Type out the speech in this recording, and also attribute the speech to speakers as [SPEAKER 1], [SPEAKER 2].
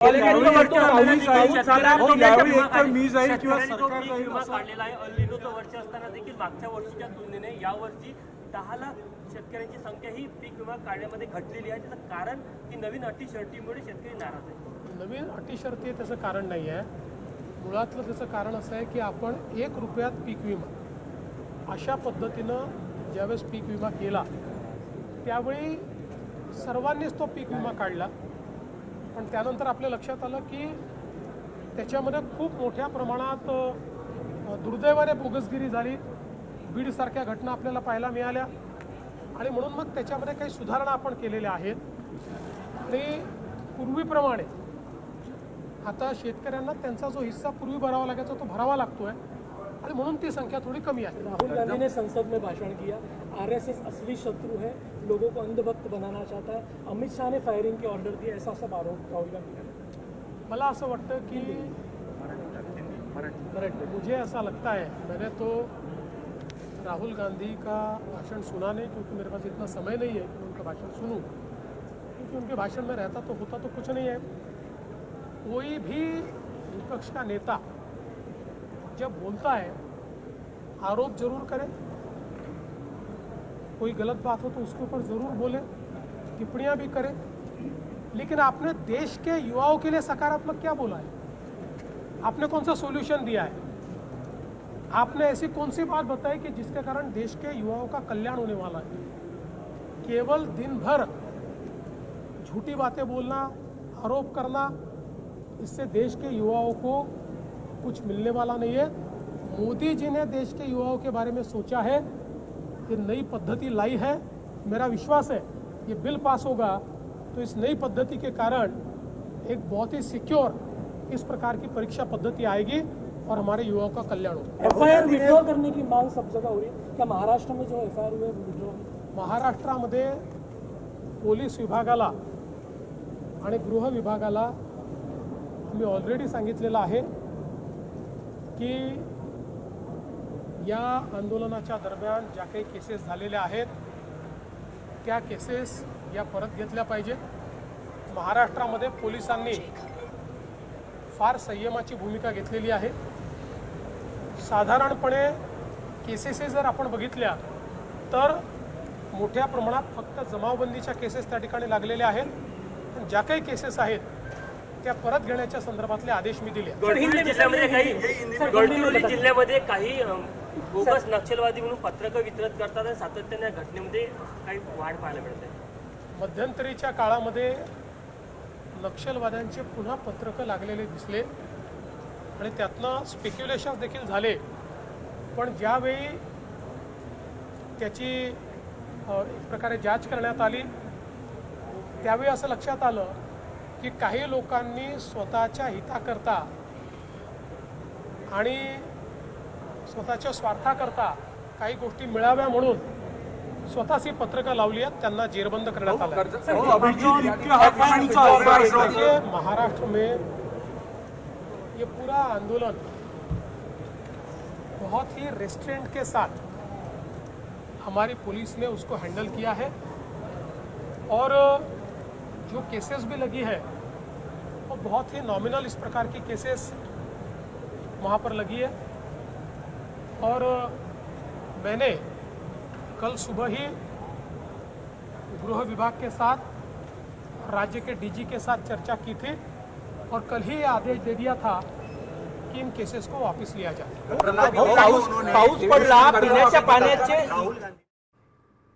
[SPEAKER 1] यावेळी
[SPEAKER 2] मी जाईल किंवा सरकार जाईल
[SPEAKER 1] काढलेला आहे. अल निनोचं वर्ष असताना देखील मागच्या वर्षीच्या तुलनेने यावर्षी 10 लाख शेतकऱ्यांची संख्या ही पीक विमा काढण्यामध्ये घटलेली आहे. त्याचं कारण की नवीन अटी शर्तीमुळे शेतकरी नाराज आहे.
[SPEAKER 3] नवीन अटी शर्ती त्याचं कारण नाही आहे. मुळातलं त्याचं कारण असं आहे की आपण 1 रुपयात पीक विमा अशा पद्धतीनं ज्यावेळेस पीक विमा केला त्यावेळी सर्वांनीच तो पीक विमा काढला. पण त्यानंतर आपल्या लक्षात आलं की त्याच्यामध्ये खूप मोठ्या प्रमाणात दुर्दैवाने बोगसगिरी झाली. बीडसारख्या घटना आपल्याला पाहायला मिळाल्या आणि म्हणून मग त्याच्यामध्ये काही सुधारणा आपण केलेल्या आहेत. आणि पूर्वीप्रमाणे आता शेतकऱ्यांना त्यांचा जो हिस्सा पूर्वी भरावा लागायचा तो भरावा लागतो आहे आणि म्हणून ती संख्या थोडी कमी आहे.
[SPEAKER 4] राहुल गांधी ने संसद में भाषण किया, आरएसएस असली शत्रु है, लोगों को अंधभक्त बनाना चाहता है. अमित शाह ने फायरिंग की ऑर्डर दी, ऐसा सब आरोप राहुल गांधी ने.
[SPEAKER 3] मला असं वाटतं की मुझे ऐसा लगता है, मैंने तो राहुल गांधी का भाषण सुना नहीं क्योंकि मेरे पास इतना समय नहीं है कि उनका भाषण सुनूं, क्योंकि उनके भाषण में रहता तो होता तो कुछ नहीं है. कोई भी विपक्ष का नेता जब बोलता है आरोप जरूर करे, कोई गलत बात हो तो उसके ऊपर ज़रूर बोले, टिप्पणियां भी करे, लेकिन आपने देश के युवाओं के लिए सकारात्मक क्या बोला है? आपने कौन सा सॉल्यूशन दिया है? आपने ऐसी कौन सी बात बताई कि जिसके कारण देश के युवाओं का कल्याण होने वाला है? केवल दिन भर झूठी बातें बोलना, आरोप करना, इससे देश के युवाओं को कुछ मिलने वाला नहीं है. मोदी जी ने देश के युवाओं के बारे में सोचा है, ये नई पद्धति लाई है. मेरा विश्वास है ये बिल पास होगा तो इस नई पद्धति के कारण एक बहुत ही सिक्योर इस प्रकार की परीक्षा पद्धति आएगी और हमारे युवाओं का कल्याण होगा.
[SPEAKER 4] एफआईआर विड्रॉ करने की मांग सब जगह हो रही है. क्या महाराष्ट्र में जो एफआईआर हुए विड्रॉ?
[SPEAKER 3] महाराष्ट्रामध्ये पोलीस विभागाला आणि गृह विभागाला मी ऑलरेडी सांगितलेलं आहे की या आंदोलनाच्या दरम्यान ज्या काही केसेस झालेल्या आहेत त्या केसेस या परत घेतल्या पाहिजेत. महाराष्ट्रामध्ये पोलिसांनी फार संयमाची भूमिका घेतलेली आहे. साधारणपणे केसेस जर आपण बघितल्या तर मोठ्या प्रमाणात फक्त जमावबंदीच्या केसेस त्या ठिकाणी लागलेल्या आहेत. पण ज्या काही केसेस आहेत त्या परत घेण्याच्या संदर्भातले आदेश मी दिले.
[SPEAKER 1] गडचिरोली जिल्ह्यामध्ये काही बोगस नक्षलवादी म्हणून पत्रकं वितरित करतात आणि सातत्याने या घटनेमध्ये काही वाढ पाहायला मिळते.
[SPEAKER 3] मध्यंतरीच्या काळामध्ये नक्षलवाद्यांचे पुन्हा पत्रकं लागलेले दिसले आणि त्यातनं स्पेक्युलेशन देखील झाले. पण ज्यावेळी त्याची एक प्रकारे जांच करण्यात आली त्यावेळी असं लक्षात आलं की काही लोकांनी स्वतःच्या हिताकरता आणि स्वतःच्या स्वार्थाकरता काही गोष्टी मिळाव्या म्हणून स्वतःच ही पत्रकं लावली आहेत. त्यांना जेरबंद करण्यात आलं. महाराष्ट्र में ये पूरा आंदोलन बहुत ही रेस्ट्रेंट के साथ हमारी पुलिस ने उसको हैंडल किया है और जो केसेस भी लगी है वो बहुत ही नॉमिनल इस प्रकार की केसेस वहाँ पर लगी है. और मैंने कल सुबह ही गृह विभाग के साथ राज्य के डीजी के साथ चर्चा की थी और कल ही ये आदेश दे दिया था कि इन केसेस को वापस लिया जाए.
[SPEAKER 2] पाऊस पडला, पिण्याच्या पाण्याचे